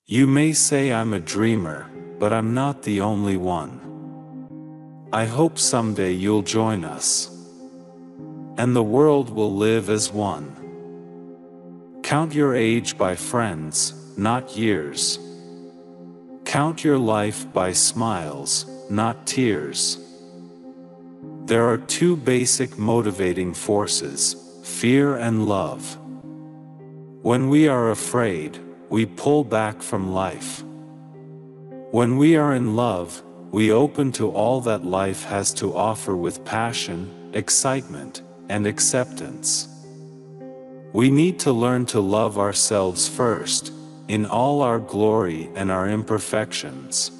You may say I'm a dreamer, but I'm not the only one. I hope someday you'll join us, and the world will live as one. Count your age by friends, not years. Count your life by smiles, not tears. There are two basic motivating forces, fear and love. When we are afraid, we pull back from life. When we are in love, we open to all that life has to offer with passion, excitement, and acceptance. We need to learn to love ourselves first, in all our glory and our imperfections.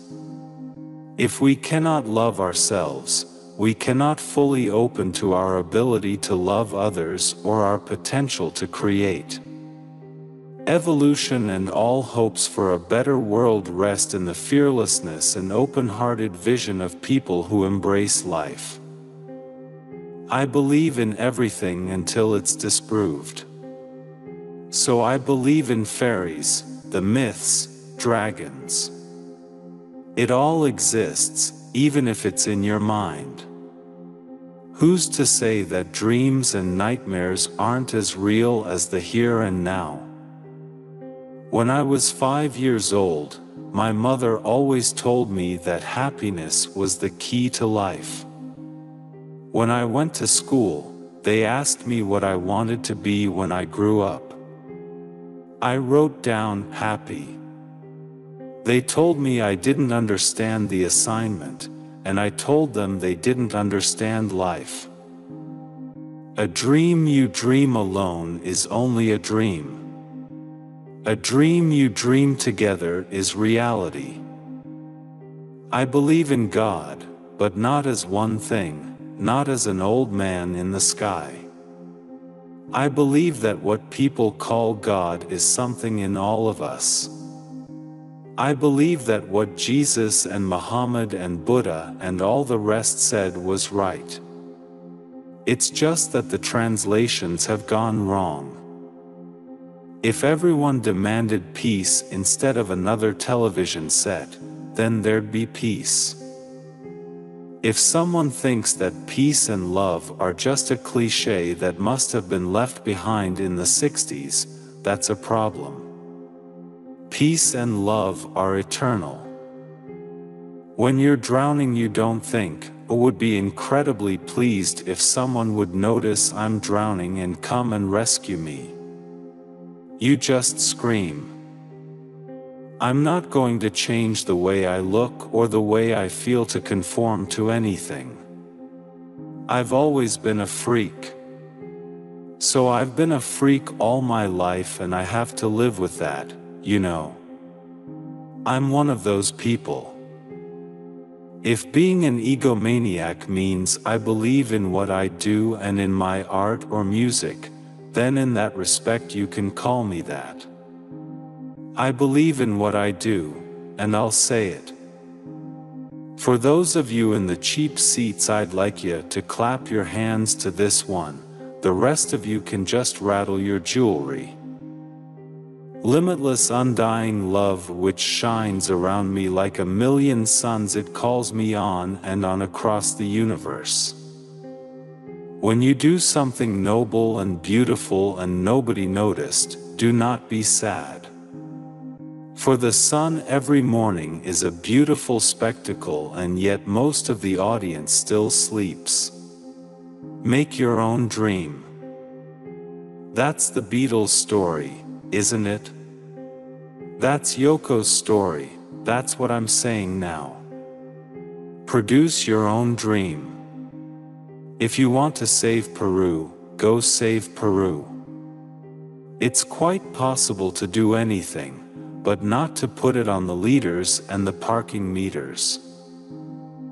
If we cannot love ourselves, we cannot fully open to our ability to love others or our potential to create. Evolution and all hopes for a better world rest in the fearlessness and open-hearted vision of people who embrace life. I believe in everything until it's disproved. So I believe in fairies, the myths, dragons. It all exists, even if it's in your mind. Who's to say that dreams and nightmares aren't as real as the here and now? When I was 5 years old, my mother always told me that happiness was the key to life. When I went to school, they asked me what I wanted to be when I grew up. I wrote down happy. They told me I didn't understand the assignment, and I told them they didn't understand life. A dream you dream alone is only a dream. A dream you dream together is reality. I believe in God, but not as one thing, not as an old man in the sky. I believe that what people call God is something in all of us. I believe that what Jesus and Muhammad and Buddha and all the rest said was right. It's just that the translations have gone wrong. If everyone demanded peace instead of another television set, then there'd be peace. If someone thinks that peace and love are just a cliché that must have been left behind in the 60s, that's a problem. Peace and love are eternal. When you're drowning, you don't think, "I would be incredibly pleased if someone would notice I'm drowning and come and rescue me." You just scream. I'm not going to change the way I look or the way I feel to conform to anything. I've always been a freak. So I've been a freak all my life, and I have to live with that, you know. I'm one of those people. If being an egomaniac means I believe in what I do and in my art or music, then in that respect you can call me that. I believe in what I do, and I'll say it. For those of you in the cheap seats, I'd like you to clap your hands to this one. The rest of you can just rattle your jewelry. Limitless undying love which shines around me like a million suns, it calls me on and on across the universe. When you do something noble and beautiful and nobody noticed, do not be sad. For the sun every morning is a beautiful spectacle, and yet most of the audience still sleeps. Make your own dream. That's the Beatles' story, isn't it? That's Yoko's story. That's what I'm saying now. Produce your own dream. If you want to save Peru, go save Peru. It's quite possible to do anything, but not to put it on the leaders and the parking meters.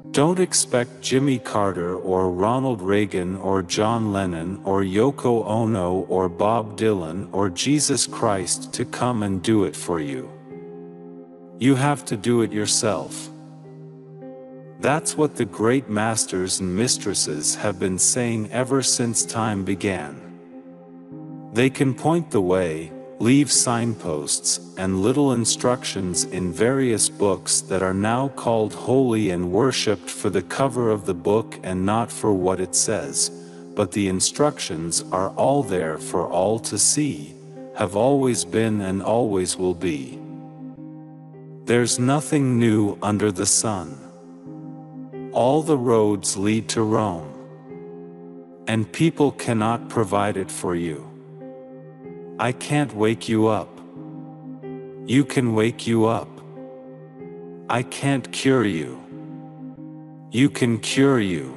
Don't expect Jimmy Carter or Ronald Reagan or John Lennon or Yoko Ono or Bob Dylan or Jesus Christ to come and do it for you. You have to do it yourself. That's what the great masters and mistresses have been saying ever since time began. They can point the way, leave signposts and little instructions in various books that are now called holy and worshipped for the cover of the book and not for what it says, but the instructions are all there for all to see, have always been and always will be. There's nothing new under the sun. All the roads lead to Rome, and people cannot provide it for you. I can't wake you up. You can wake you up. I can't cure you. You can cure you.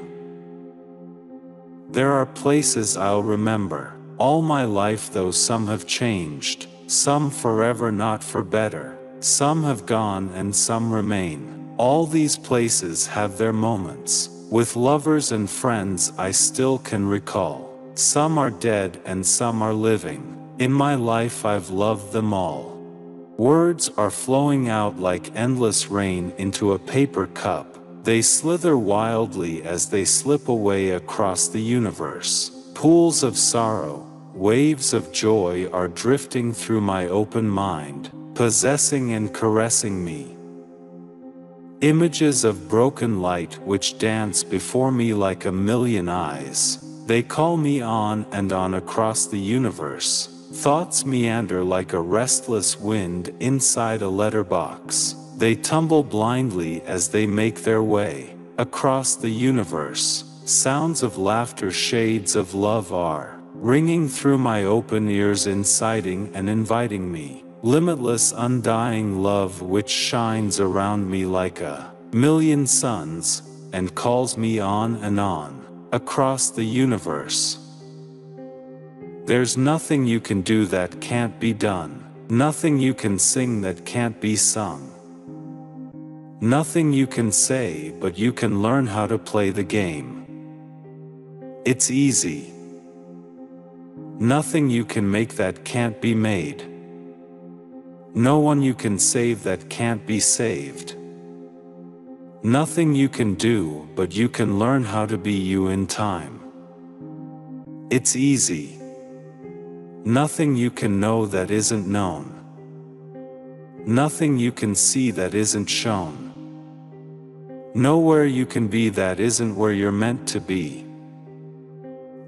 There are places I'll remember all my life, though some have changed, some forever not for better, some have gone and some remain. All these places have their moments. With lovers and friends I still can recall. Some are dead and some are living. In my life I've loved them all. Words are flowing out like endless rain into a paper cup. They slither wildly as they slip away across the universe. Pools of sorrow, waves of joy are drifting through my open mind, possessing and caressing me. Images of broken light which dance before me like a million eyes. They call me on and on across the universe. Thoughts meander like a restless wind inside a letterbox. They tumble blindly as they make their way across the universe. Sounds of laughter, shades of love are ringing through my open ears, inciting and inviting me. Limitless undying love which shines around me like a million suns, and calls me on and on across the universe. There's nothing you can do that can't be done. Nothing you can sing that can't be sung. Nothing you can say, but you can learn how to play the game. It's easy. Nothing you can make that can't be made. No one you can save that can't be saved. Nothing you can do, but you can learn how to be you in time. It's easy. Nothing you can know that isn't known. Nothing you can see that isn't shown. Nowhere you can be that isn't where you're meant to be.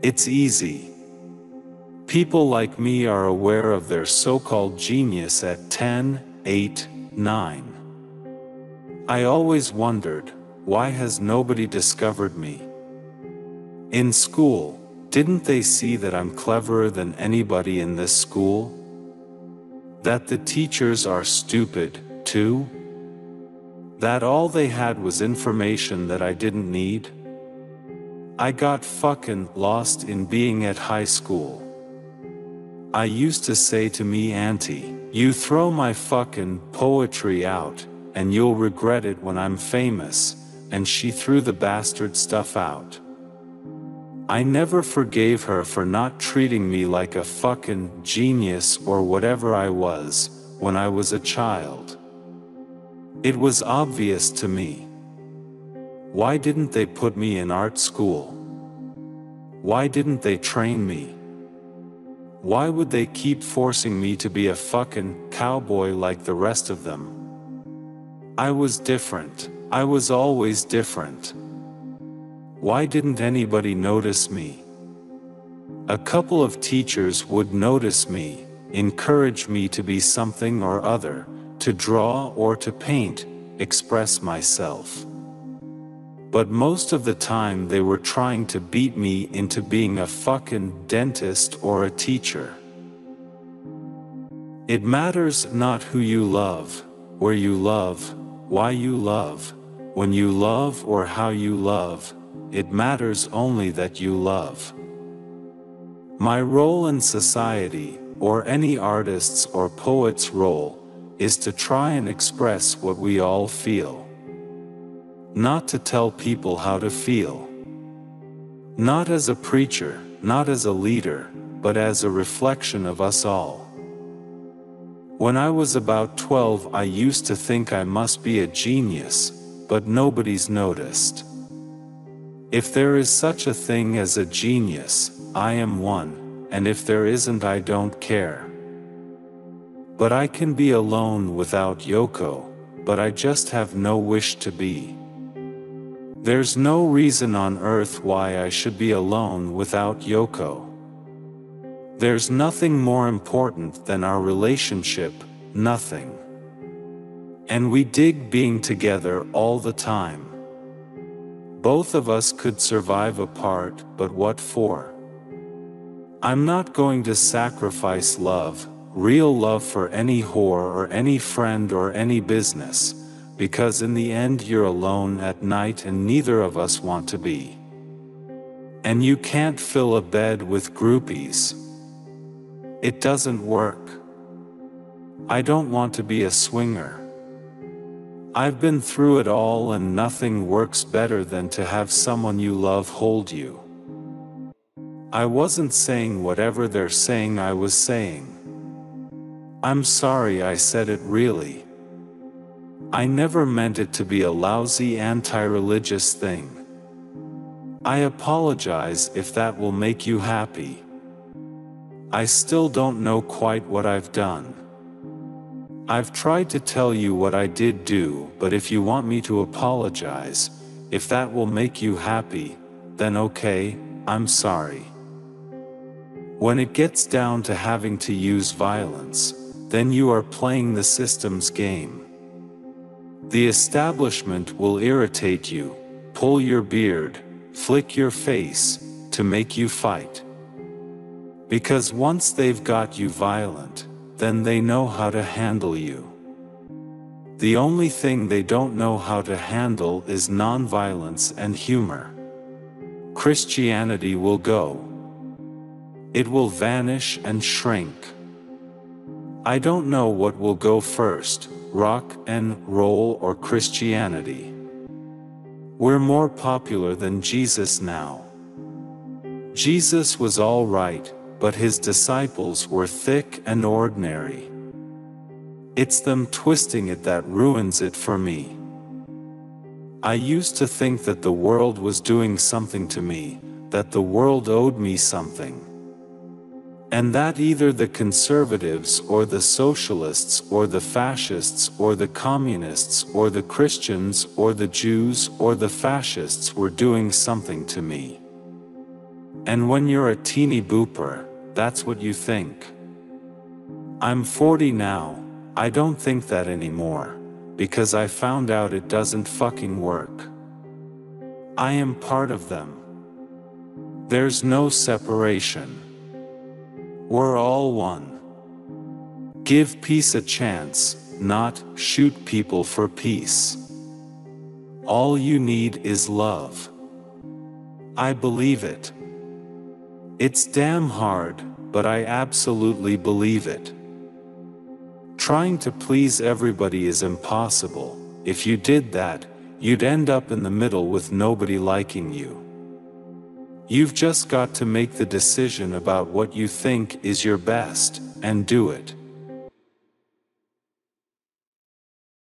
It's easy. People like me are aware of their so-called genius at 10, 8, 9. I always wondered, why has nobody discovered me? In school, didn't they see that I'm cleverer than anybody in this school? That the teachers are stupid, too? That all they had was information that I didn't need? I got fucking lost in being at high school. I used to say to me, Auntie, you throw my fucking poetry out, and you'll regret it when I'm famous, and she threw the bastard stuff out. I never forgave her for not treating me like a fucking genius or whatever I was when I was a child. It was obvious to me. Why didn't they put me in art school? Why didn't they train me? Why would they keep forcing me to be a fucking cowboy like the rest of them? I was different. I was always different. Why didn't anybody notice me? A couple of teachers would notice me, encourage me to be something or other, to draw or to paint, express myself. But most of the time they were trying to beat me into being a fucking dentist or a teacher. It matters not who you love, where you love, why you love, when you love or how you love. It matters only that you love. My role in society, or any artist's or poet's role, is to try and express what we all feel. Not to tell people how to feel. Not as a preacher, not as a leader, but as a reflection of us all. When I was about 12, I used to think I must be a genius, but nobody's noticed. If there is such a thing as a genius, I am one, and if there isn't, I don't care. But I can be alone without Yoko, but I just have no wish to be. There's no reason on earth why I should be alone without Yoko. There's nothing more important than our relationship, nothing. And we dig being together all the time. Both of us could survive apart, but what for? I'm not going to sacrifice love, real love, for any whore or any friend or any business, because in the end you're alone at night and neither of us want to be. And you can't fill a bed with groupies. It doesn't work. I don't want to be a swinger. I've been through it all and nothing works better than to have someone you love hold you. I wasn't saying whatever they're saying I was saying. I'm sorry I said it really. I never meant it to be a lousy anti-religious thing. I apologize if that will make you happy. I still don't know quite what I've done. I've tried to tell you what I did do, but if you want me to apologize, if that will make you happy, then okay, I'm sorry. When it gets down to having to use violence, then you are playing the system's game. The establishment will irritate you, pull your beard, flick your face, to make you fight. Because once they've got you violent, then they know how to handle you. The only thing they don't know how to handle is nonviolence and humor. Christianity will go. It will vanish and shrink. I don't know what will go first, rock and roll or Christianity. We're more popular than Jesus now. Jesus was all right, but his disciples were thick and ordinary. It's them twisting it that ruins it for me. I used to think that the world was doing something to me, that the world owed me something. And that either the conservatives or the socialists or the fascists or the communists or the Christians or the Jews or the fascists were doing something to me. And when you're a teeny booper, that's what you think. I'm 40 now, I don't think that anymore, because I found out it doesn't fucking work. I am part of them. There's no separation. We're all one. Give peace a chance, not shoot people for peace. All you need is love. I believe it. It's damn hard, but I absolutely believe it. Trying to please everybody is impossible. If you did that, you'd end up in the middle with nobody liking you. You've just got to make the decision about what you think is your best, and do it.